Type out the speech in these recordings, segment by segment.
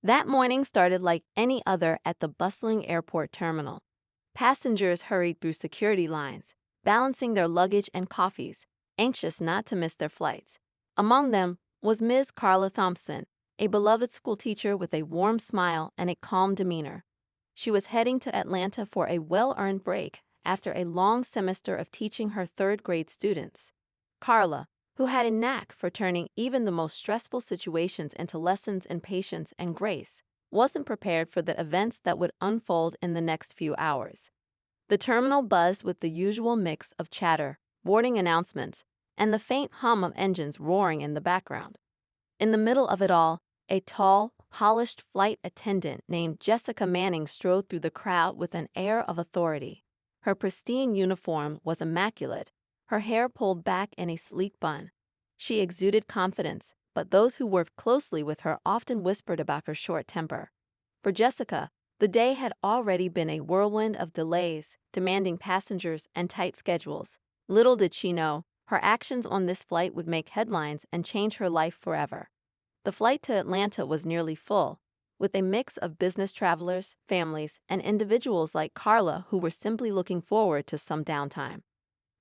That morning started like any other at the bustling airport terminal. Passengers hurried through security lines, balancing their luggage and coffees, anxious not to miss their flights. Among them was Ms. Carla Thompson, a beloved schoolteacher with a warm smile and a calm demeanor. She was heading to Atlanta for a well-earned break after a long semester of teaching her third-grade students. Carla, who had a knack for turning even the most stressful situations into lessons in patience and grace, wasn't prepared for the events that would unfold in the next few hours. The terminal buzzed with the usual mix of chatter, boarding announcements, and the faint hum of engines roaring in the background. In the middle of it all, a tall, polished flight attendant named Jessica Manning strode through the crowd with an air of authority. Her pristine uniform was immaculate, her hair pulled back in a sleek bun. She exuded confidence, but those who worked closely with her often whispered about her short temper. For Jessica, the day had already been a whirlwind of delays, demanding passengers, and tight schedules. Little did she know, her actions on this flight would make headlines and change her life forever. The flight to Atlanta was nearly full, with a mix of business travelers, families, and individuals like Carla who were simply looking forward to some downtime.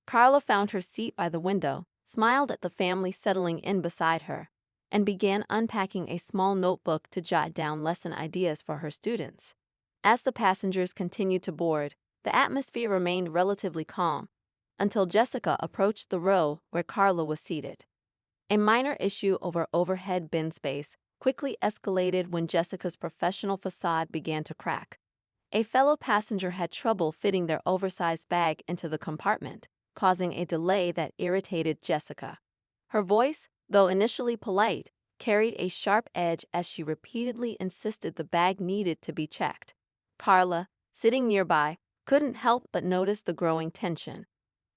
Carla found her seat by the window, smiled at the family settling in beside her, and began unpacking a small notebook to jot down lesson ideas for her students. As the passengers continued to board, the atmosphere remained relatively calm, until Jessica approached the row where Carla was seated. A minor issue over overhead bin space quickly escalated when Jessica's professional facade began to crack. A fellow passenger had trouble fitting their oversized bag into the compartment, causing a delay that irritated Jessica. Her voice, though initially polite, carried a sharp edge as she repeatedly insisted the bag needed to be checked. Carla, sitting nearby, couldn't help but notice the growing tension.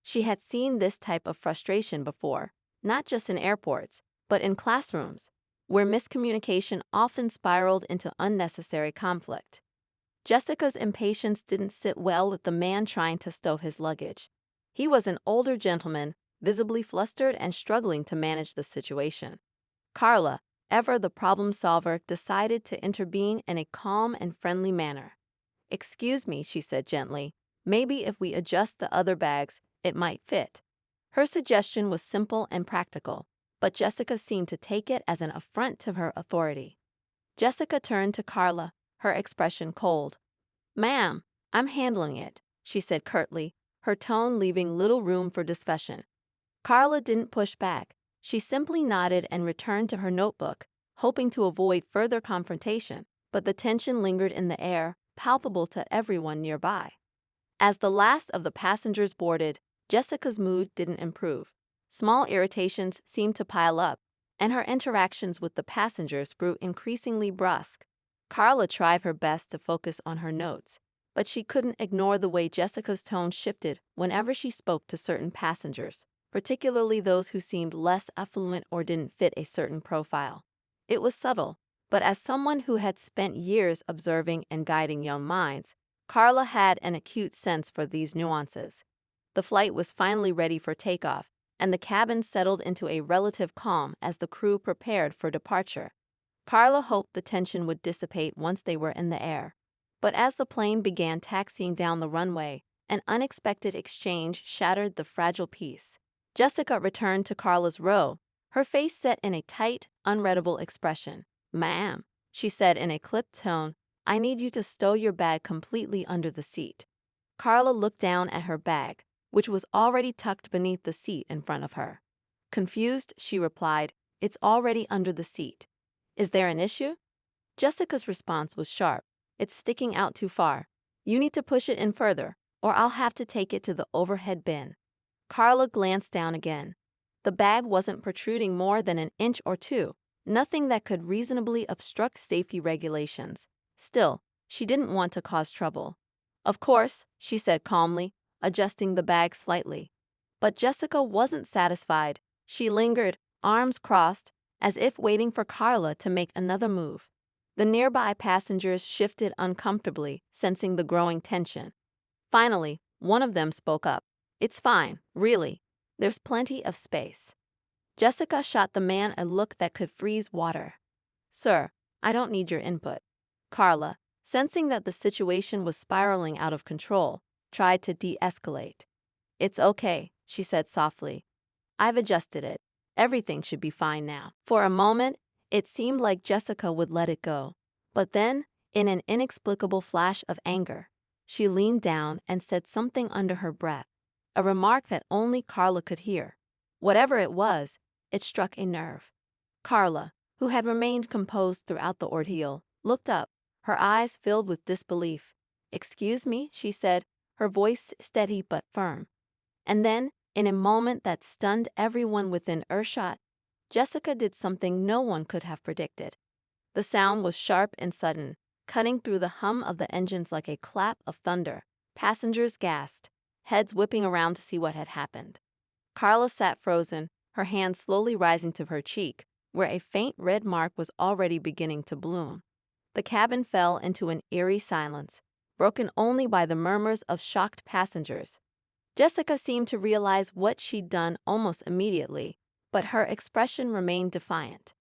She had seen this type of frustration before, not just in airports, but in classrooms, where miscommunication often spiraled into unnecessary conflict. Jessica's impatience didn't sit well with the man trying to stow his luggage. He was an older gentleman, visibly flustered and struggling to manage the situation. Carla, ever the problem solver, decided to intervene in a calm and friendly manner. "Excuse me," she said gently, "maybe if we adjust the other bags, it might fit." Her suggestion was simple and practical, but Jessica seemed to take it as an affront to her authority. Jessica turned to Carla, her expression cold. "Ma'am, I'm handling it," she said curtly, her tone leaving little room for discussion. Carla didn't push back. She simply nodded and returned to her notebook, hoping to avoid further confrontation, but the tension lingered in the air, palpable to everyone nearby. As the last of the passengers boarded, Jessica's mood didn't improve. Small irritations seemed to pile up, and her interactions with the passengers grew increasingly brusque. Carla tried her best to focus on her notes, but she couldn't ignore the way Jessica's tone shifted whenever she spoke to certain passengers, particularly those who seemed less affluent or didn't fit a certain profile. It was subtle, but as someone who had spent years observing and guiding young minds, Carla had an acute sense for these nuances. The flight was finally ready for takeoff, and the cabin settled into a relative calm as the crew prepared for departure. Carla hoped the tension would dissipate once they were in the air. But as the plane began taxiing down the runway, an unexpected exchange shattered the fragile peace. Jessica returned to Carla's row, her face set in a tight, unreadable expression. "Ma'am," she said in a clipped tone, "I need you to stow your bag completely under the seat." Carla looked down at her bag, which was already tucked beneath the seat in front of her. Confused, she replied, "It's already under the seat. Is there an issue?" Jessica's response was sharp. "It's sticking out too far. You need to push it in further, or I'll have to take it to the overhead bin." Carla glanced down again. The bag wasn't protruding more than an inch or two, nothing that could reasonably obstruct safety regulations. Still, she didn't want to cause trouble. "Of course," she said calmly, adjusting the bag slightly. But Jessica wasn't satisfied. She lingered, arms crossed, as if waiting for Carla to make another move. The nearby passengers shifted uncomfortably, sensing the growing tension. Finally, one of them spoke up. "It's fine, really. There's plenty of space." Jessica shot the man a look that could freeze water. "Sir, I don't need your input. Carla, sensing that the situation was spiraling out of control, tried to de-escalate. It's okay, she said softly. I've adjusted it. Everything should be fine now. For a moment, it seemed like Jessica would let it go. But then, in an inexplicable flash of anger, she leaned down and said something under her breath, a remark that only Carla could hear. Whatever it was, it struck a nerve. Carla, who had remained composed throughout the ordeal, looked up, her eyes filled with disbelief. "Excuse me," she said, her voice steady but firm. And then, in a moment that stunned everyone within earshot, Jessica did something no one could have predicted. The sound was sharp and sudden, cutting through the hum of the engines like a clap of thunder. Passengers gasped, heads whipping around to see what had happened. Carla sat frozen, her hand slowly rising to her cheek, where a faint red mark was already beginning to bloom. The cabin fell into an eerie silence, broken only by the murmurs of shocked passengers. Jessica seemed to realize what she'd done almost immediately, but her expression remained defiant.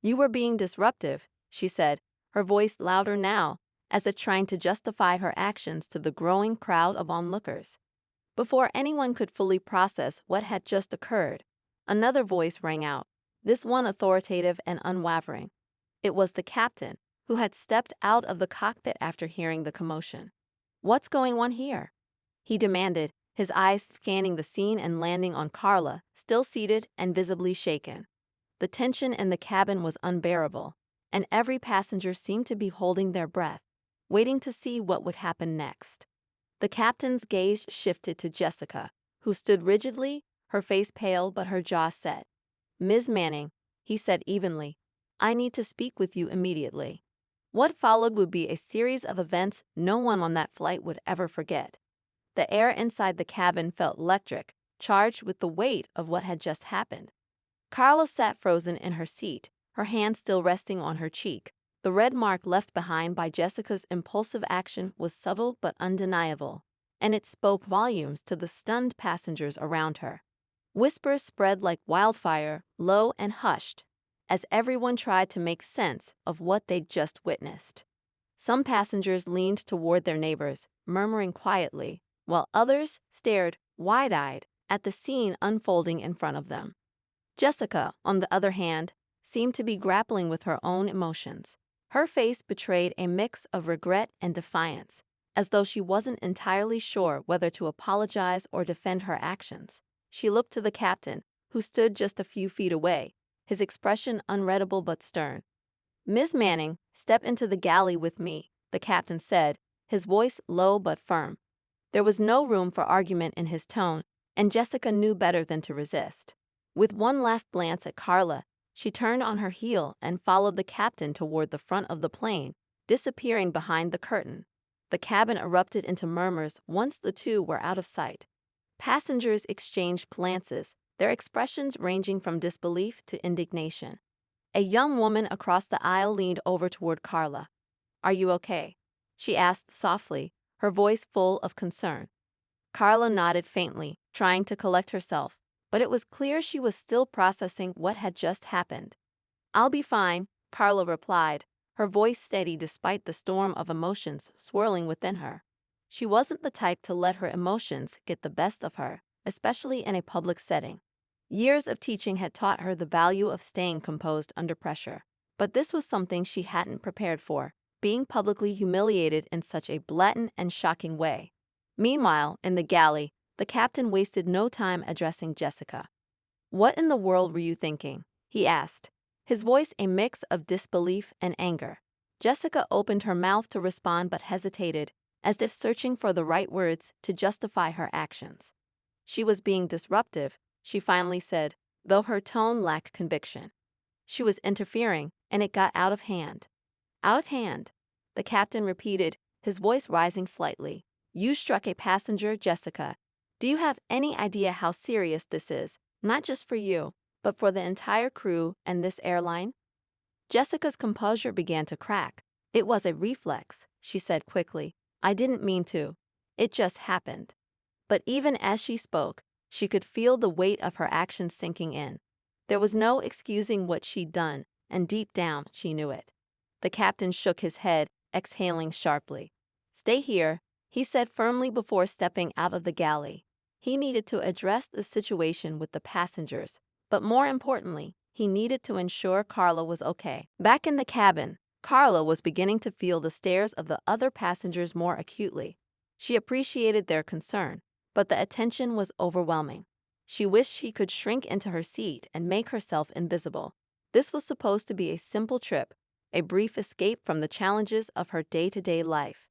"You were being disruptive," she said, her voice louder now, as if trying to justify her actions to the growing crowd of onlookers. Before anyone could fully process what had just occurred, another voice rang out, this one authoritative and unwavering. It was the captain, who had stepped out of the cockpit after hearing the commotion. "What's going on here?" he demanded, his eyes scanning the scene and landing on Carla, still seated and visibly shaken. The tension in the cabin was unbearable, and every passenger seemed to be holding their breath, waiting to see what would happen next. The captain's gaze shifted to Jessica, who stood rigidly, her face pale but her jaw set. "Ms. Manning," he said evenly, "I need to speak with you immediately." What followed would be a series of events no one on that flight would ever forget. The air inside the cabin felt electric, charged with the weight of what had just happened. Carla sat frozen in her seat, her hand still resting on her cheek. The red mark left behind by Jessica's impulsive action was subtle but undeniable, and it spoke volumes to the stunned passengers around her. Whispers spread like wildfire, low and hushed, as everyone tried to make sense of what they'd just witnessed. Some passengers leaned toward their neighbors, murmuring quietly, while others stared, wide-eyed, at the scene unfolding in front of them. Jessica, on the other hand, seemed to be grappling with her own emotions. Her face betrayed a mix of regret and defiance, as though she wasn't entirely sure whether to apologize or defend her actions. She looked to the captain, who stood just a few feet away, his expression unreadable but stern. "Miss Manning, step into the galley with me," the captain said, his voice low but firm. There was no room for argument in his tone, and Jessica knew better than to resist. With one last glance at Carla, she turned on her heel and followed the captain toward the front of the plane, disappearing behind the curtain. The cabin erupted into murmurs once the two were out of sight. Passengers exchanged glances, their expressions ranging from disbelief to indignation. A young woman across the aisle leaned over toward Carla. "Are you okay?" she asked softly, her voice full of concern. Carla nodded faintly, trying to collect herself, but it was clear she was still processing what had just happened. "I'll be fine," Carla replied, her voice steady despite the storm of emotions swirling within her. She wasn't the type to let her emotions get the best of her, especially in a public setting. Years of teaching had taught her the value of staying composed under pressure. But this was something she hadn't prepared for, being publicly humiliated in such a blatant and shocking way. Meanwhile, in the galley, the captain wasted no time addressing Jessica. "What in the world were you thinking?" he asked, his voice a mix of disbelief and anger. Jessica opened her mouth to respond but hesitated, as if searching for the right words to justify her actions. She was being disruptive, she finally said, though her tone lacked conviction. She was interfering, and it got out of hand. "Out of hand," the captain repeated, his voice rising slightly. "You struck a passenger, Jessica. Do you have any idea how serious this is, not just for you, but for the entire crew and this airline?" Jessica's composure began to crack. "It was a reflex," she said quickly. "I didn't mean to. It just happened." But even as she spoke, she could feel the weight of her actions sinking in. There was no excusing what she'd done, and deep down she knew it. The captain shook his head, exhaling sharply. "Stay here," he said firmly before stepping out of the galley. He needed to address the situation with the passengers, but more importantly, he needed to ensure Carla was okay. Back in the cabin, Carla was beginning to feel the stares of the other passengers more acutely. She appreciated their concern, but the attention was overwhelming. She wished she could shrink into her seat and make herself invisible. This was supposed to be a simple trip, a brief escape from the challenges of her day-to-day life.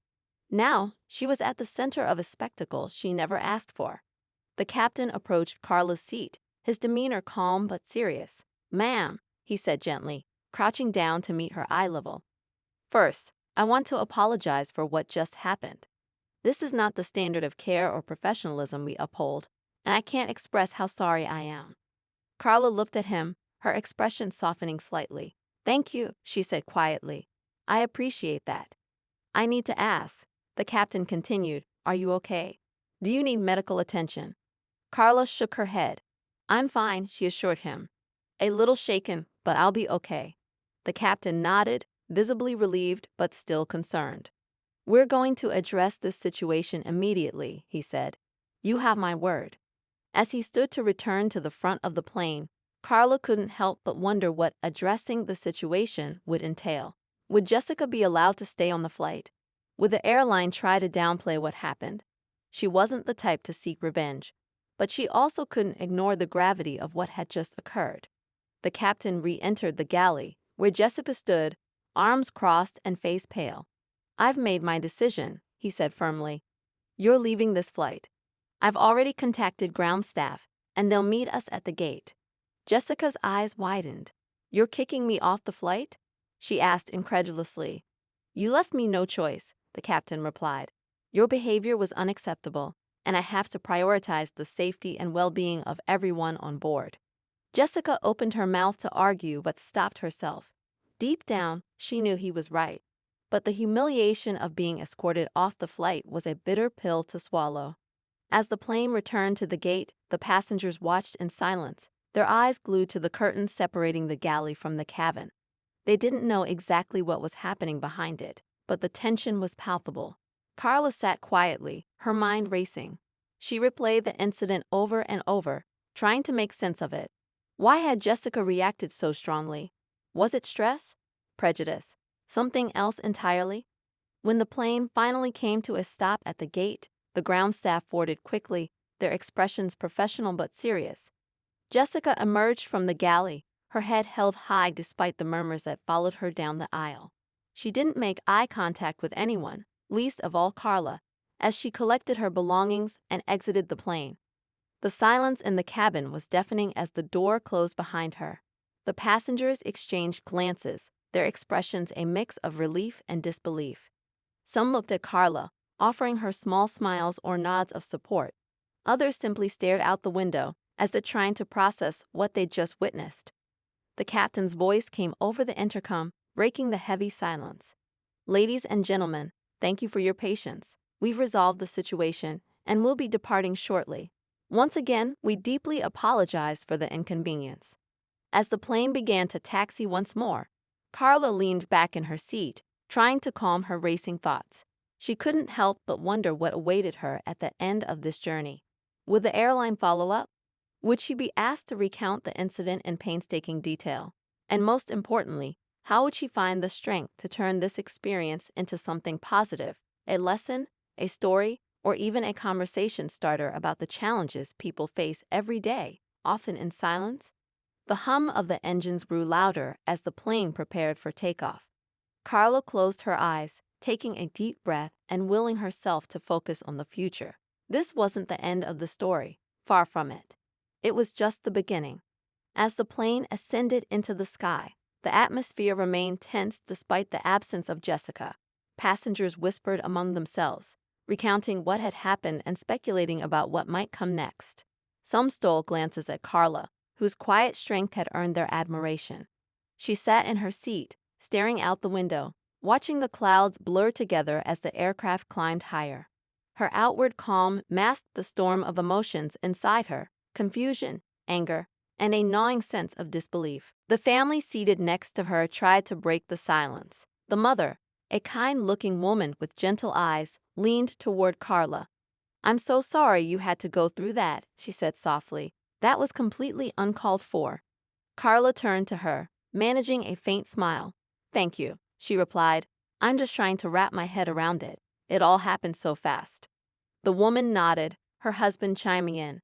Now, she was at the center of a spectacle she never asked for. The captain approached Carla's seat, his demeanor calm but serious. "Ma'am," he said gently, crouching down to meet her eye level. "First, I want to apologize for what just happened. This is not the standard of care or professionalism we uphold, and I can't express how sorry I am." Carla looked at him, her expression softening slightly. "Thank you," she said quietly. "I appreciate that. I need to ask," the captain continued, "are you okay? Do you need medical attention?" Carla shook her head. "I'm fine," she assured him. "A little shaken, but I'll be okay." The captain nodded, visibly relieved but still concerned. "We're going to address this situation immediately," he said. "You have my word." As he stood to return to the front of the plane, Carla couldn't help but wonder what addressing the situation would entail. Would Jessica be allowed to stay on the flight? Would the airline try to downplay what happened? She wasn't the type to seek revenge, but she also couldn't ignore the gravity of what had just occurred. The captain re-entered the galley, where Jessica stood, arms crossed and face pale. "I've made my decision," he said firmly. "You're leaving this flight. I've already contacted ground staff, and they'll meet us at the gate." Jessica's eyes widened. "You're kicking me off the flight?" she asked incredulously. "You left me no choice," the captain replied. "Your behavior was unacceptable, and I have to prioritize the safety and well-being of everyone on board." Jessica opened her mouth to argue but stopped herself. Deep down, she knew he was right. But the humiliation of being escorted off the flight was a bitter pill to swallow. As the plane returned to the gate, the passengers watched in silence, their eyes glued to the curtains separating the galley from the cabin. They didn't know exactly what was happening behind it, but the tension was palpable. Carla sat quietly, her mind racing. She replayed the incident over and over, trying to make sense of it. Why had Jessica reacted so strongly? Was it stress? Prejudice? Something else entirely? When the plane finally came to a stop at the gate, the ground staff boarded quickly, their expressions professional but serious. Jessica emerged from the galley, her head held high despite the murmurs that followed her down the aisle. She didn't make eye contact with anyone, least of all Carla, as she collected her belongings and exited the plane. The silence in the cabin was deafening as the door closed behind her. The passengers exchanged glances, their expressions a mix of relief and disbelief. Some looked at Carla, offering her small smiles or nods of support. Others simply stared out the window, as if trying to process what they'd just witnessed. The captain's voice came over the intercom, breaking the heavy silence. "Ladies and gentlemen, thank you for your patience. We've resolved the situation, and we'll be departing shortly. Once again, we deeply apologize for the inconvenience." As the plane began to taxi once more, Carla leaned back in her seat, trying to calm her racing thoughts. She couldn't help but wonder what awaited her at the end of this journey. Would the airline follow up? Would she be asked to recount the incident in painstaking detail? And most importantly, how would she find the strength to turn this experience into something positive, a lesson, a story, or even a conversation starter about the challenges people face every day, often in silence? The hum of the engines grew louder as the plane prepared for takeoff. Carla closed her eyes, taking a deep breath and willing herself to focus on the future. This wasn't the end of the story, far from it. It was just the beginning. As the plane ascended into the sky, the atmosphere remained tense despite the absence of Jessica. Passengers whispered among themselves, recounting what had happened and speculating about what might come next. Some stole glances at Carla, whose quiet strength had earned their admiration. She sat in her seat, staring out the window, watching the clouds blur together as the aircraft climbed higher. Her outward calm masked the storm of emotions inside her: confusion, anger, and a gnawing sense of disbelief. The family seated next to her tried to break the silence. The mother, a kind-looking woman with gentle eyes, leaned toward Carla. "I'm so sorry you had to go through that," she said softly. "That was completely uncalled for." Carla turned to her, managing a faint smile. "Thank you," she replied. "I'm just trying to wrap my head around it. It all happened so fast." The woman nodded, her husband chiming in.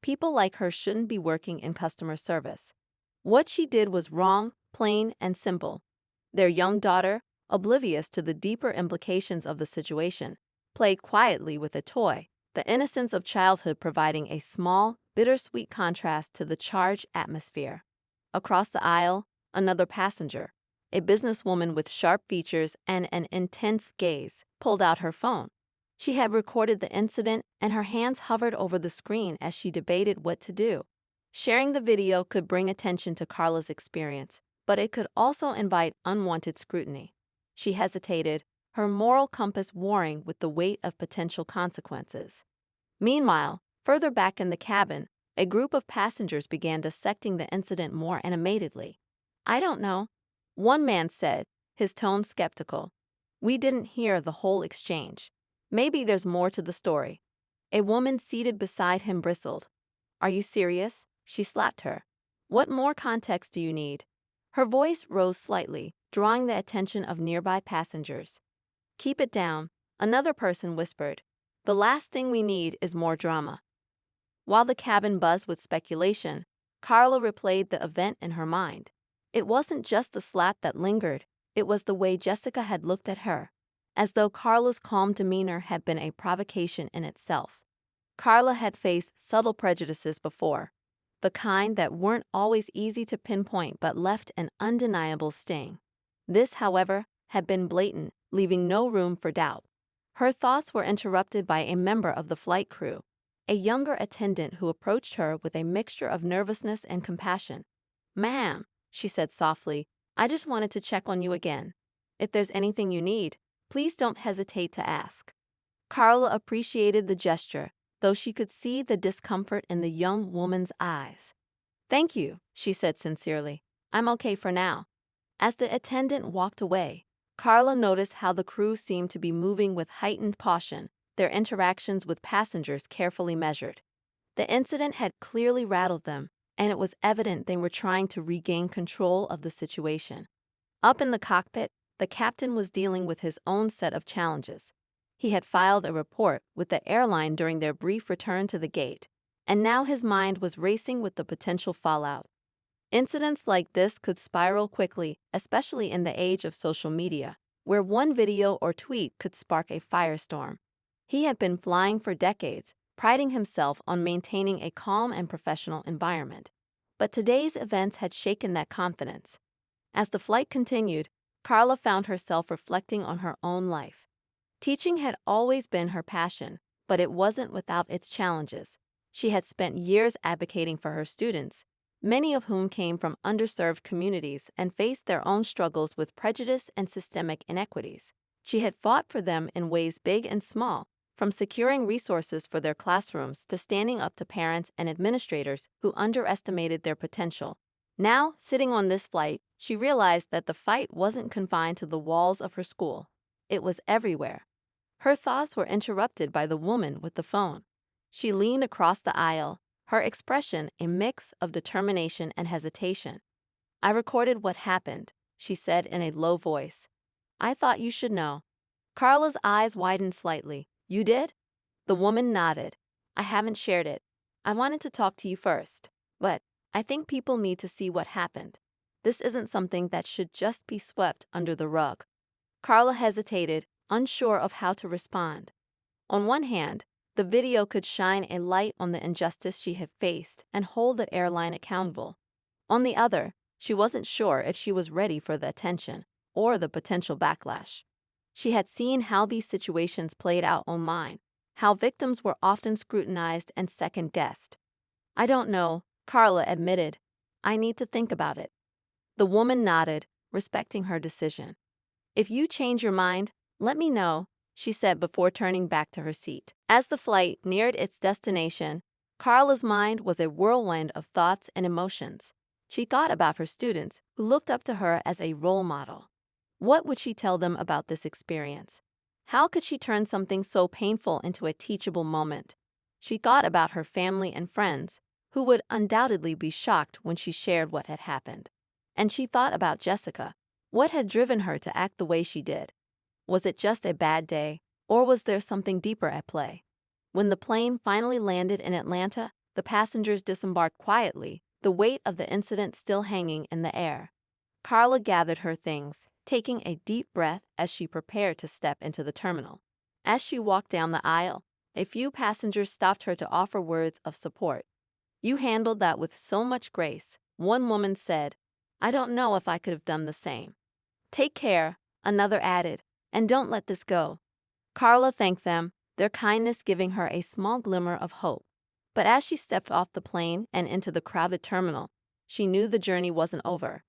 People like her shouldn't be working in customer service. What she did was wrong, plain and simple. Their young daughter, oblivious to the deeper implications of the situation, played quietly with a toy, the innocence of childhood providing a small, bittersweet contrast to the charged atmosphere. Across the aisle, another passenger, a businesswoman with sharp features and an intense gaze, pulled out her phone. She had recorded the incident, and her hands hovered over the screen as she debated what to do. Sharing the video could bring attention to Carla's experience, but it could also invite unwanted scrutiny. She hesitated, her moral compass warring with the weight of potential consequences. Meanwhile, further back in the cabin, a group of passengers began dissecting the incident more animatedly. "I don't know," one man said, his tone skeptical. "We didn't hear the whole exchange. Maybe there's more to the story." A woman seated beside him bristled. "Are you serious?" She slapped her. "What more context do you need?" Her voice rose slightly, drawing the attention of nearby passengers. "Keep it down," another person whispered. "The last thing we need is more drama." While the cabin buzzed with speculation, Carla replayed the event in her mind. It wasn't just the slap that lingered, it was the way Jessica had looked at her, as though Carla's calm demeanor had been a provocation in itself. Carla had faced subtle prejudices before, the kind that weren't always easy to pinpoint but left an undeniable sting. This, however, had been blatant, leaving no room for doubt. Her thoughts were interrupted by a member of the flight crew, a younger attendant who approached her with a mixture of nervousness and compassion. "Ma'am," she said softly, "I just wanted to check on you again. If there's anything you need, please don't hesitate to ask." Carla appreciated the gesture, though she could see the discomfort in the young woman's eyes. "Thank you," she said sincerely. "I'm okay for now." As the attendant walked away, Carla noticed how the crew seemed to be moving with heightened caution, their interactions with passengers carefully measured. The incident had clearly rattled them, and it was evident they were trying to regain control of the situation. Up in the cockpit, the captain was dealing with his own set of challenges. He had filed a report with the airline during their brief return to the gate, and now his mind was racing with the potential fallout. Incidents like this could spiral quickly, especially in the age of social media, where one video or tweet could spark a firestorm. He had been flying for decades, priding himself on maintaining a calm and professional environment. But today's events had shaken that confidence. As the flight continued, Carla found herself reflecting on her own life. Teaching had always been her passion, but it wasn't without its challenges. She had spent years advocating for her students, many of whom came from underserved communities and faced their own struggles with prejudice and systemic inequities. She had fought for them in ways big and small, from securing resources for their classrooms to standing up to parents and administrators who underestimated their potential. Now, sitting on this flight, she realized that the fight wasn't confined to the walls of her school. It was everywhere. Her thoughts were interrupted by the woman with the phone. She leaned across the aisle, her expression a mix of determination and hesitation. "I recorded what happened," she said in a low voice. "I thought you should know." Carla's eyes widened slightly. "You did?" The woman nodded. "I haven't shared it. I wanted to talk to you first. But I think people need to see what happened. This isn't something that should just be swept under the rug." Carla hesitated, unsure of how to respond. On one hand, the video could shine a light on the injustice she had faced and hold the airline accountable. On the other, she wasn't sure if she was ready for the attention or the potential backlash. She had seen how these situations played out online, how victims were often scrutinized and second-guessed. "I don't know," Carla admitted. "I need to think about it." The woman nodded, respecting her decision. "If you change your mind, let me know," she said before turning back to her seat. As the flight neared its destination, Carla's mind was a whirlwind of thoughts and emotions. She thought about her students, who looked up to her as a role model. What would she tell them about this experience? How could she turn something so painful into a teachable moment? She thought about her family and friends, who would undoubtedly be shocked when she shared what had happened. And she thought about Jessica. What had driven her to act the way she did? Was it just a bad day, or was there something deeper at play? When the plane finally landed in Atlanta, the passengers disembarked quietly, the weight of the incident still hanging in the air. Carla gathered her things, taking a deep breath as she prepared to step into the terminal. As she walked down the aisle, a few passengers stopped her to offer words of support. "You handled that with so much grace," one woman said. "I don't know if I could have done the same." "Take care," another added, "and don't let this go." Carla thanked them, their kindness giving her a small glimmer of hope. But as she stepped off the plane and into the crowded terminal, she knew the journey wasn't over.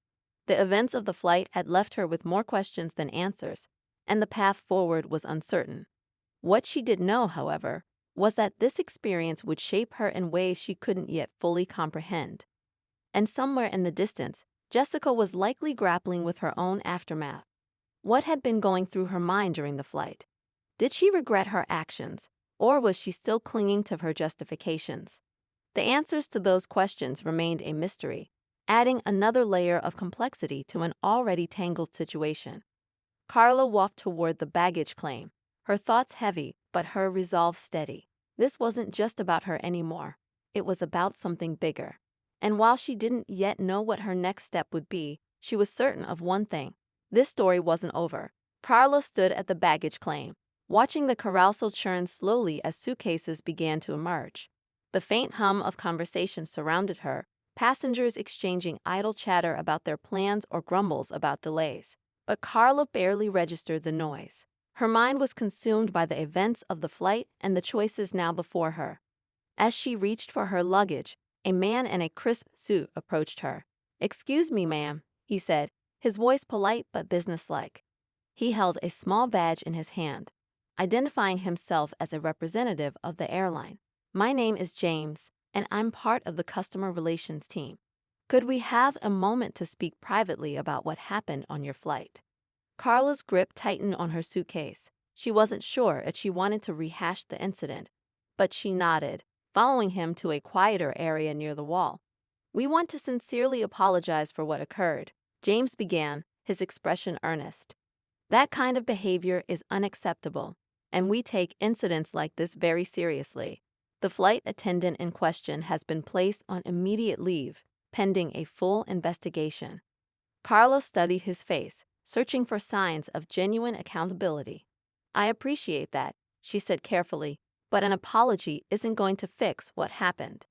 The events of the flight had left her with more questions than answers, and the path forward was uncertain. What she did know, however, was that this experience would shape her in ways she couldn't yet fully comprehend. And somewhere in the distance, Jessica was likely grappling with her own aftermath. What had been going through her mind during the flight? Did she regret her actions, or was she still clinging to her justifications? The answers to those questions remained a mystery, adding another layer of complexity to an already tangled situation. Carla walked toward the baggage claim, her thoughts heavy but her resolve steady. This wasn't just about her anymore. It was about something bigger. And while she didn't yet know what her next step would be, she was certain of one thing. This story wasn't over. Carla stood at the baggage claim, watching the carousel churn slowly as suitcases began to emerge. The faint hum of conversation surrounded her, passengers exchanging idle chatter about their plans or grumbles about delays. But Carla barely registered the noise. Her mind was consumed by the events of the flight and the choices now before her. As she reached for her luggage, a man in a crisp suit approached her. "Excuse me, ma'am," he said, his voice polite but businesslike. He held a small badge in his hand, identifying himself as a representative of the airline. "My name is James, and I'm part of the customer relations team. Could we have a moment to speak privately about what happened on your flight?" Carla's grip tightened on her suitcase. She wasn't sure if she wanted to rehash the incident, but she nodded, following him to a quieter area near the wall. "We want to sincerely apologize for what occurred," James began, his expression earnest. "That kind of behavior is unacceptable, and we take incidents like this very seriously. The flight attendant in question has been placed on immediate leave, pending a full investigation." Carla studied his face, searching for signs of genuine accountability. "I appreciate that," she said carefully, "but an apology isn't going to fix what happened.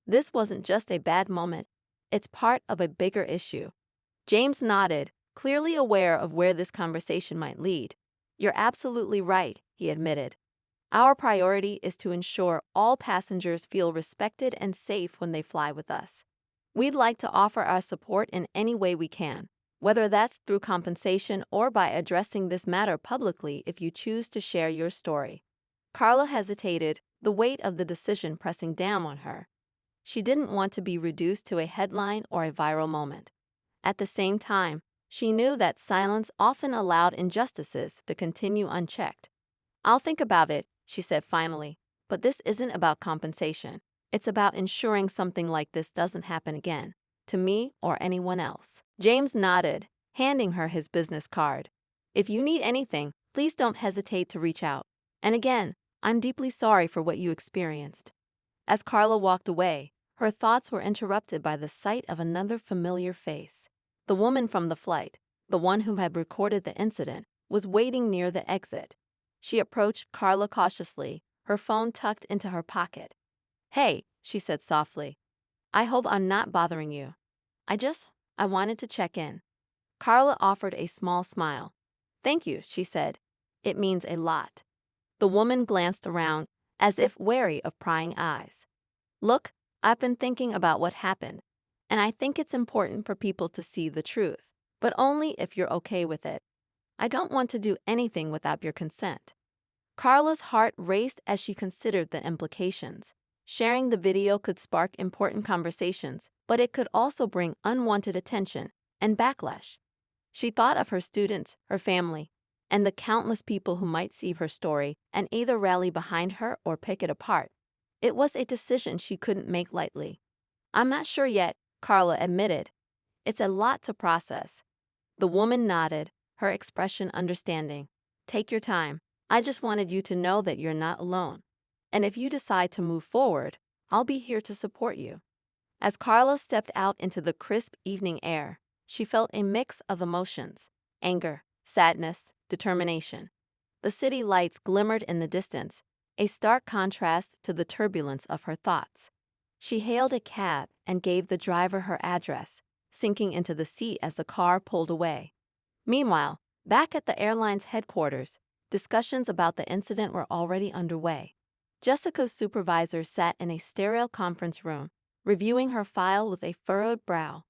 This wasn't just a bad moment, it's part of a bigger issue." James nodded, clearly aware of where this conversation might lead. "You're absolutely right," he admitted. "Our priority is to ensure all passengers feel respected and safe when they fly with us. We'd like to offer our support in any way we can, whether that's through compensation or by addressing this matter publicly if you choose to share your story." Carla hesitated, the weight of the decision pressing down on her. She didn't want to be reduced to a headline or a viral moment. At the same time, she knew that silence often allowed injustices to continue unchecked. "I'll think about it," she said finally, "but this isn't about compensation. It's about ensuring something like this doesn't happen again, to me or anyone else." James nodded, handing her his business card. "If you need anything, please don't hesitate to reach out. And again, I'm deeply sorry for what you experienced." As Carla walked away, her thoughts were interrupted by the sight of another familiar face. The woman from the flight, the one who had recorded the incident, was waiting near the exit. She approached Carla cautiously, her phone tucked into her pocket. "Hey," she said softly. "I hope I'm not bothering you. I wanted to check in." Carla offered a small smile. "Thank you," she said. "It means a lot." The woman glanced around, as if wary of prying eyes. "Look, I've been thinking about what happened, and I think it's important for people to see the truth, but only if you're okay with it. I don't want to do anything without your consent." Carla's heart raced as she considered the implications. Sharing the video could spark important conversations, but it could also bring unwanted attention and backlash. She thought of her students, her family, and the countless people who might see her story and either rally behind her or pick it apart. It was a decision she couldn't make lightly. "I'm not sure yet," Carla admitted. "It's a lot to process." The woman nodded, her expression understanding. "Take your time. I just wanted you to know that you're not alone. And if you decide to move forward, I'll be here to support you." As Carla stepped out into the crisp evening air, she felt a mix of emotions: anger, sadness, determination. The city lights glimmered in the distance, a stark contrast to the turbulence of her thoughts. She hailed a cab and gave the driver her address, sinking into the seat as the car pulled away. Meanwhile, back at the airline's headquarters, discussions about the incident were already underway. Jessica's supervisor sat in a sterile conference room, reviewing her file with a furrowed brow.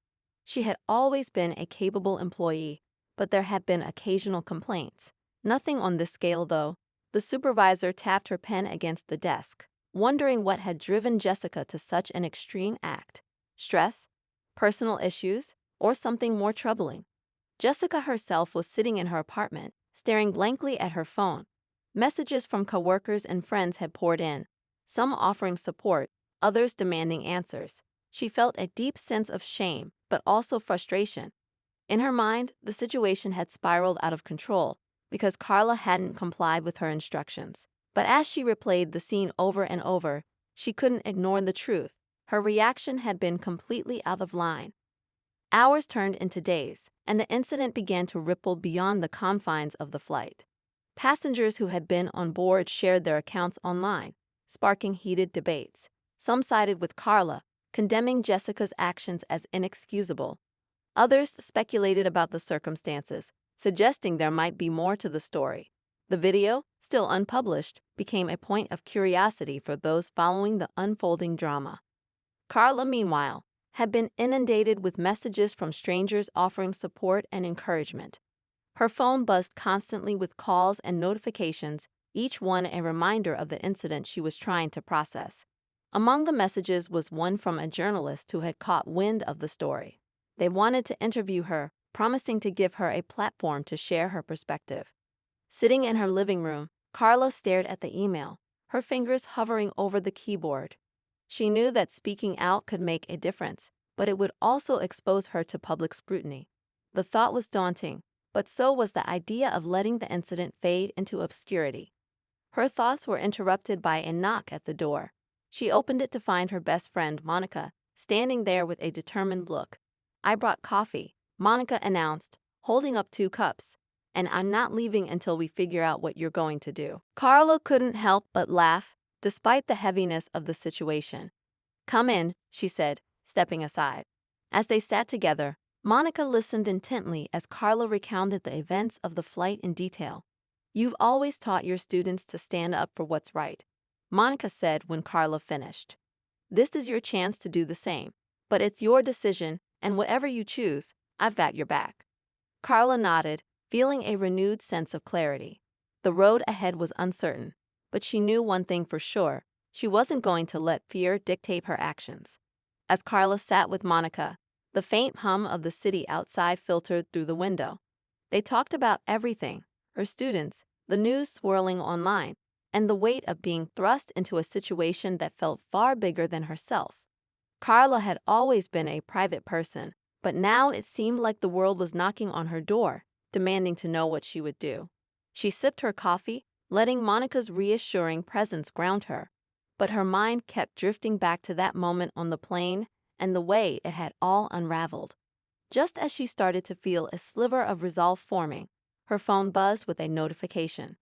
She had always been a capable employee, but there had been occasional complaints. Nothing on this scale, though. The supervisor tapped her pen against the desk, wondering what had driven Jessica to such an extreme act. Stress? Personal issues? Or something more troubling? Jessica herself was sitting in her apartment, staring blankly at her phone. Messages from coworkers and friends had poured in, some offering support, others demanding answers. She felt a deep sense of shame, but also frustration. In her mind, the situation had spiraled out of control because Carla hadn't complied with her instructions. But as she replayed the scene over and over, she couldn't ignore the truth. Her reaction had been completely out of line. Hours turned into days, and the incident began to ripple beyond the confines of the flight. Passengers who had been on board shared their accounts online, sparking heated debates. Some sided with Carla, condemning Jessica's actions as inexcusable. Others speculated about the circumstances, suggesting there might be more to the story. The video, still unpublished, became a point of curiosity for those following the unfolding drama. Carla, meanwhile, had been inundated with messages from strangers offering support and encouragement. Her phone buzzed constantly with calls and notifications, each one a reminder of the incident she was trying to process. Among the messages was one from a journalist who had caught wind of the story. They wanted to interview her, promising to give her a platform to share her perspective. Sitting in her living room, Carla stared at the email, her fingers hovering over the keyboard. She knew that speaking out could make a difference, but it would also expose her to public scrutiny. The thought was daunting, but so was the idea of letting the incident fade into obscurity. Her thoughts were interrupted by a knock at the door. She opened it to find her best friend, Monica, standing there with a determined look. "I brought coffee," Monica announced, holding up 2 cups. "And I'm not leaving until we figure out what you're going to do." Carla couldn't help but laugh, despite the heaviness of the situation. "Come in," she said, stepping aside. As they sat together, Monica listened intently as Carla recounted the events of the flight in detail. "You've always taught your students to stand up for what's right," Monica said when Carla finished. "This is your chance to do the same, but it's your decision, and whatever you choose, I've got your back." Carla nodded, feeling a renewed sense of clarity. The road ahead was uncertain, but she knew one thing for sure: she wasn't going to let fear dictate her actions. As Carla sat with Monica, the faint hum of the city outside filtered through the window. They talked about everything: her students, the news swirling online, and the weight of being thrust into a situation that felt far bigger than herself. Carla had always been a private person, but now it seemed like the world was knocking on her door, demanding to know what she would do. She sipped her coffee, letting Monica's reassuring presence ground her, but her mind kept drifting back to that moment on the plane and the way it had all unraveled. Just as she started to feel a sliver of resolve forming, her phone buzzed with a notification.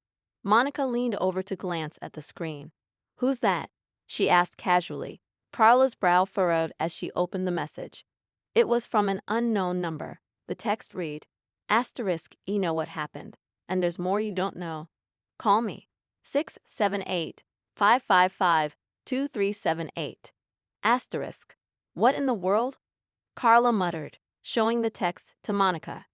Monica leaned over to glance at the screen. "Who's that?" she asked casually, Carla's brow furrowed as she opened the message. It was from an unknown number. The text read, "You know what happened, and there's more you don't know. Call me, 678-555-2378. What in the world?" Carla muttered, showing the text to Monica.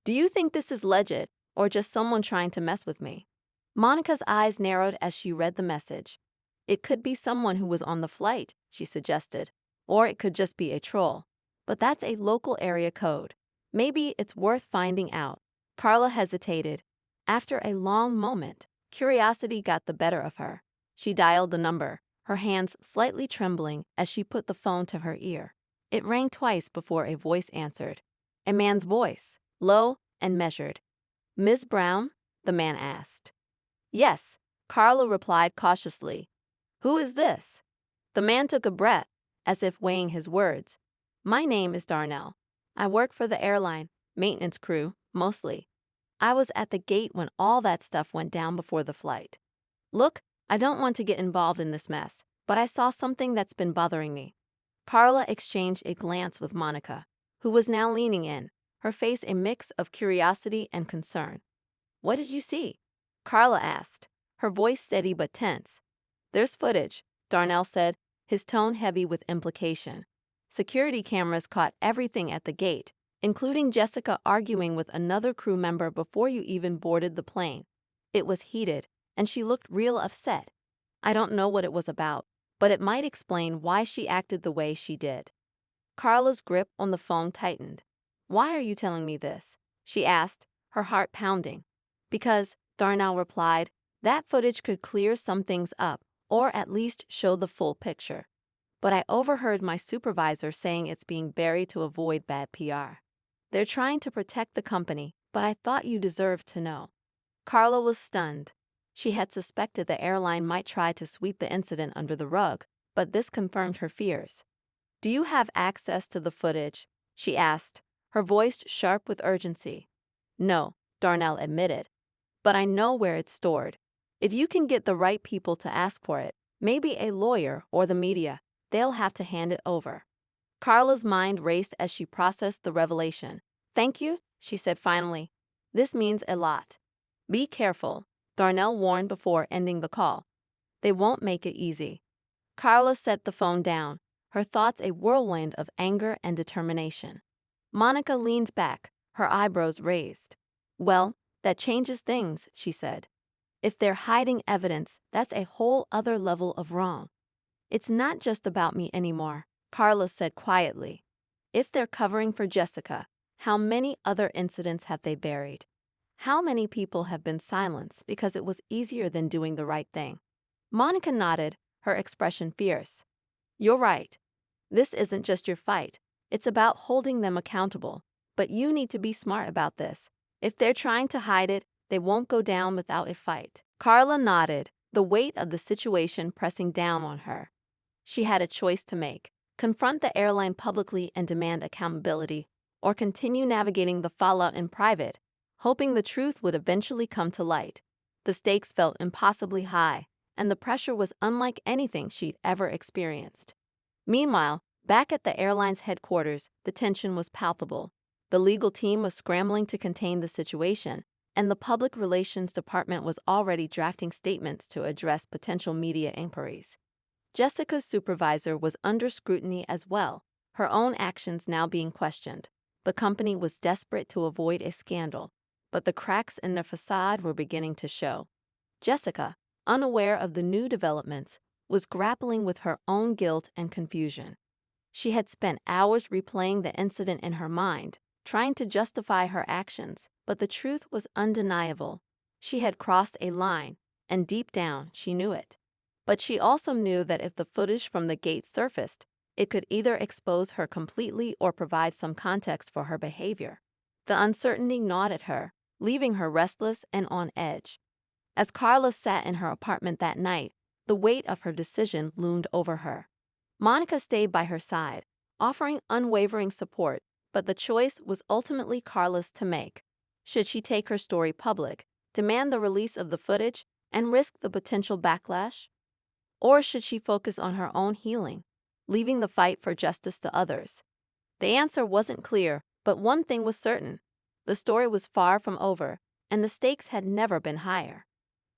"Do you think this is legit, or just someone trying to mess with me?" Monica's eyes narrowed as she read the message. "It could be someone who was on the flight," she suggested, "or it could just be a troll. But that's a local area code. Maybe it's worth finding out. Carla hesitated. After a long moment, curiosity got the better of her. She dialed the number, her hands slightly trembling as she put the phone to her ear. It rang twice before a voice answered. A man's voice, low and measured. "Miss Brown?" the man asked. "Yes," Carla replied cautiously. "Who is this?" The man took a breath, as if weighing his words. "My name is Darnell. I work for the airline, maintenance crew, mostly. I was at the gate when all that stuff went down before the flight. Look, I don't want to get involved in this mess, but I saw something that's been bothering me." Carla exchanged a glance with Monica, who was now leaning in, her face a mix of curiosity and concern. "What did you see?" Carla asked, her voice steady but tense. "There's footage," Darnell said, his tone heavy with implication. "Security cameras caught everything at the gate, including Jessica arguing with another crew member before you even boarded the plane. It was heated, and she looked real upset. I don't know what it was about, but it might explain why she acted the way she did." Carla's grip on the phone tightened. "Why are you telling me this?" she asked, her heart pounding. "Because," Darnell replied, "that footage could clear some things up, or at least show the full picture. But I overheard my supervisor saying it's being buried to avoid bad PR. They're trying to protect the company, but I thought you deserved to know." Carla was stunned. She had suspected the airline might try to sweep the incident under the rug, but this confirmed her fears. "Do you have access to the footage?" she asked, her voice sharp with urgency. "No," Darnell admitted. "But I know where it's stored. If you can get the right people to ask for it, maybe a lawyer or the media, they'll have to hand it over." Carla's mind raced as she processed the revelation. "Thank you," she said finally. "This means a lot." "Be careful," Darnell warned before ending the call. "They won't make it easy." Carla set the phone down, her thoughts a whirlwind of anger and determination. Monica leaned back, her eyebrows raised. "Well, that changes things," she said. "If they're hiding evidence, that's a whole other level of wrong." "It's not just about me anymore," Carla said quietly. "If they're covering for Jessica, how many other incidents have they buried? How many people have been silenced because it was easier than doing the right thing?" Monica nodded, her expression fierce. "You're right. This isn't just your fight. It's about holding them accountable. But you need to be smart about this. If they're trying to hide it, they won't go down without a fight." Carla nodded, the weight of the situation pressing down on her. She had a choice to make: confront the airline publicly and demand accountability, or continue navigating the fallout in private, hoping the truth would eventually come to light. The stakes felt impossibly high, and the pressure was unlike anything she'd ever experienced. Meanwhile, back at the airline's headquarters, the tension was palpable. The legal team was scrambling to contain the situation, and the public relations department was already drafting statements to address potential media inquiries. Jessica's supervisor was under scrutiny as well, her own actions now being questioned. The company was desperate to avoid a scandal, but the cracks in the facade were beginning to show. Jessica, unaware of the new developments, was grappling with her own guilt and confusion. She had spent hours replaying the incident in her mind, trying to justify her actions, but the truth was undeniable. She had crossed a line, and deep down she knew it. But she also knew that if the footage from the gate surfaced, it could either expose her completely or provide some context for her behavior. The uncertainty gnawed at her, leaving her restless and on edge. As Carla sat in her apartment that night, the weight of her decision loomed over her. Monica stayed by her side, offering unwavering support, but the choice was ultimately Carla's to make. Should she take her story public, demand the release of the footage, and risk the potential backlash? Or should she focus on her own healing, leaving the fight for justice to others? The answer wasn't clear, but one thing was certain: the story was far from over, and the stakes had never been higher.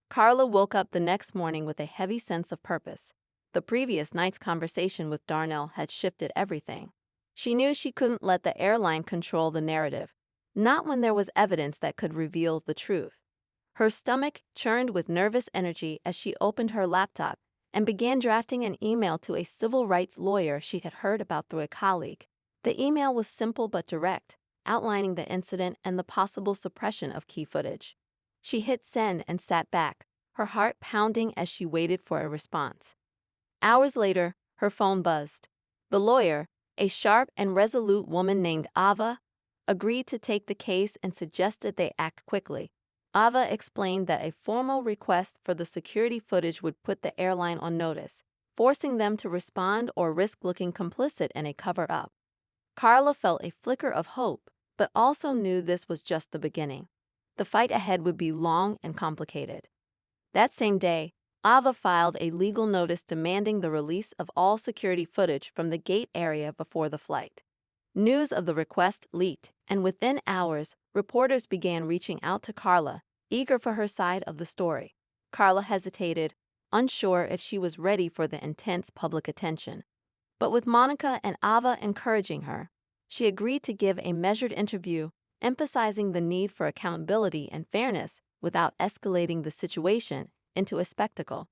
Carla woke up the next morning with a heavy sense of purpose. The previous night's conversation with Darnell had shifted everything. She knew she couldn't let the airline control the narrative, not when there was evidence that could reveal the truth. Her stomach churned with nervous energy as she opened her laptop and began drafting an email to a civil rights lawyer she had heard about through a colleague. The email was simple but direct, outlining the incident and the possible suppression of key footage. She hit send and sat back, her heart pounding as she waited for a response. Hours later, her phone buzzed. The lawyer, a sharp and resolute woman named Ava, agreed to take the case and suggested they act quickly. Ava explained that a formal request for the security footage would put the airline on notice, forcing them to respond or risk looking complicit in a cover-up. Carla felt a flicker of hope, but also knew this was just the beginning. The fight ahead would be long and complicated. That same day, Ava filed a legal notice demanding the release of all security footage from the gate area before the flight. News of the request leaked, and within hours, reporters began reaching out to Carla, eager for her side of the story. Carla hesitated, unsure if she was ready for the intense public attention. But with Monica and Ava encouraging her, she agreed to give a measured interview, emphasizing the need for accountability and fairness without escalating the situation into a spectacle.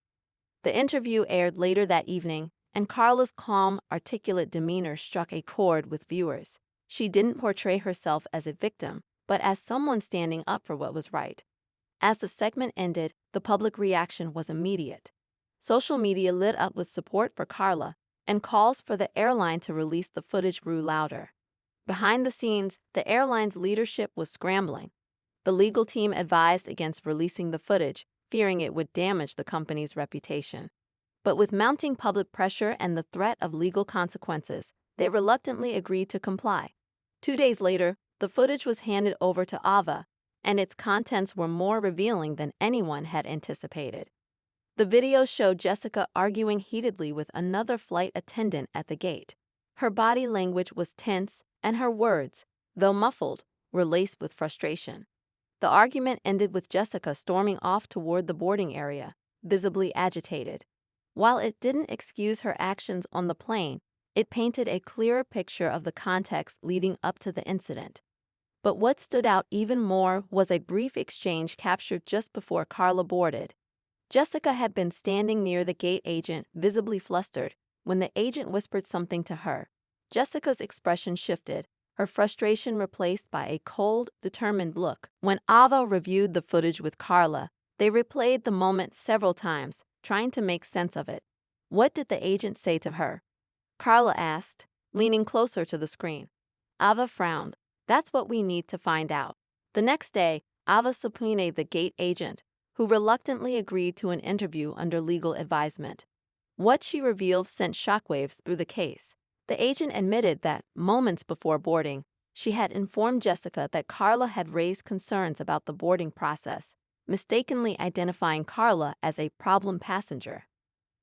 The interview aired later that evening, and Carla's calm, articulate demeanor struck a chord with viewers. She didn't portray herself as a victim, but as someone standing up for what was right. As the segment ended, the public reaction was immediate. Social media lit up with support for Carla, and calls for the airline to release the footage grew louder. Behind the scenes, the airline's leadership was scrambling. The legal team advised against releasing the footage, fearing it would damage the company's reputation. But with mounting public pressure and the threat of legal consequences, they reluctantly agreed to comply. 2 days later, the footage was handed over to Ava, and its contents were more revealing than anyone had anticipated. The video showed Jessica arguing heatedly with another flight attendant at the gate. Her body language was tense, and her words, though muffled, were laced with frustration. The argument ended with Jessica storming off toward the boarding area, visibly agitated. While it didn't excuse her actions on the plane, it painted a clearer picture of the context leading up to the incident. But what stood out even more was a brief exchange captured just before Carla boarded. Jessica had been standing near the gate agent, visibly flustered, when the agent whispered something to her. Jessica's expression shifted, her frustration replaced by a cold, determined look. When Ava reviewed the footage with Carla, they replayed the moment several times, trying to make sense of it. "What did the agent say to her?" Carla asked, leaning closer to the screen. Ava frowned. "That's what we need to find out." The next day, Ava subpoenaed the gate agent, who reluctantly agreed to an interview under legal advisement. What she revealed sent shockwaves through the case. The agent admitted that, moments before boarding, she had informed Jessica that Carla had raised concerns about the boarding process, mistakenly identifying Carla as a problem passenger.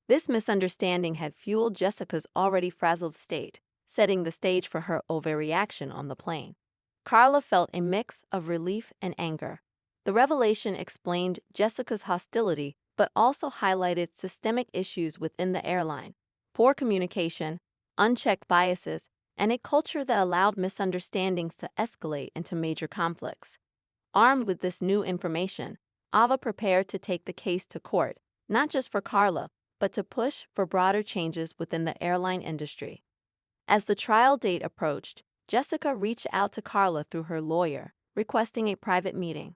This misunderstanding had fueled Jessica's already frazzled state, setting the stage for her overreaction on the plane. Carla felt a mix of relief and anger. The revelation explained Jessica's hostility, but also highlighted systemic issues within the airline: poor communication, unchecked biases, and a culture that allowed misunderstandings to escalate into major conflicts. Armed with this new information, Ava prepared to take the case to court, not just for Carla, but to push for broader changes within the airline industry. As the trial date approached, Jessica reached out to Carla through her lawyer, requesting a private meeting.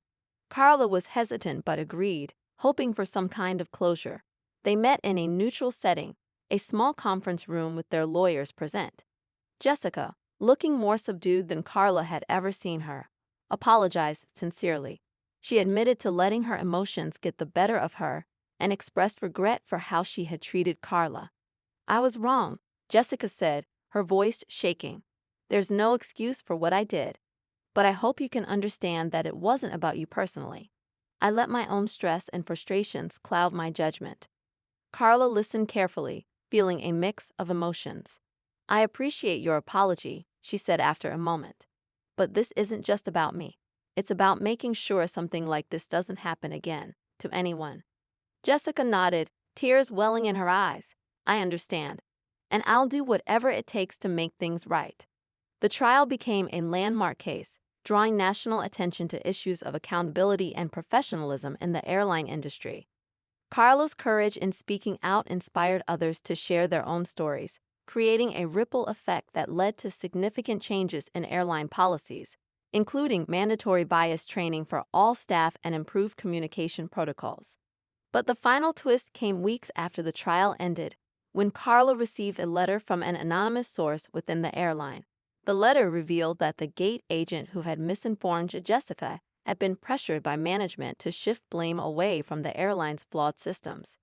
Carla was hesitant but agreed, hoping for some kind of closure. They met in a neutral setting, a small conference room with their lawyers present. Jessica, looking more subdued than Carla had ever seen her, apologized sincerely. She admitted to letting her emotions get the better of her and expressed regret for how she had treated Carla. "I was wrong," Jessica said, her voice shaking. "There's no excuse for what I did. But I hope you can understand that it wasn't about you personally. I let my own stress and frustrations cloud my judgment." Carla listened carefully, feeling a mix of emotions. "I appreciate your apology," she said after a moment. "But this isn't just about me. It's about making sure something like this doesn't happen again, to anyone." Jessica nodded, tears welling in her eyes. "I understand. And I'll do whatever it takes to make things right." The trial became a landmark case, drawing national attention to issues of accountability and professionalism in the airline industry. Carla's courage in speaking out inspired others to share their own stories, creating a ripple effect that led to significant changes in airline policies. including mandatory bias training for all staff and improved communication protocols. But the final twist came weeks after the trial ended, when Carla received a letter from an anonymous source within the airline. The letter revealed that the gate agent who had misinformed Jessica had been pressured by management to shift blame away from the airline's flawed systems.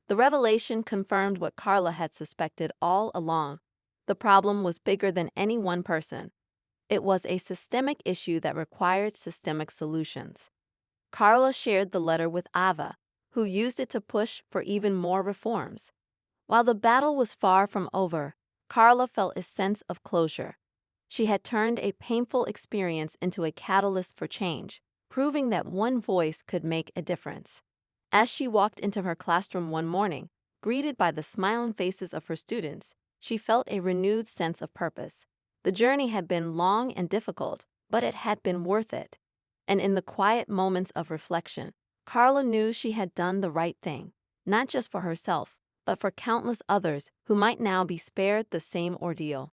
The revelation confirmed what Carla had suspected all along. The problem was bigger than any one person. It was a systemic issue that required systemic solutions. Carla shared the letter with Ava, who used it to push for even more reforms. While the battle was far from over, Carla felt a sense of closure. She had turned a painful experience into a catalyst for change, proving that one voice could make a difference. As she walked into her classroom one morning, greeted by the smiling faces of her students, she felt a renewed sense of purpose. The journey had been long and difficult, but it had been worth it. And in the quiet moments of reflection, Carla knew she had done the right thing, not just for herself, but for countless others who might now be spared the same ordeal.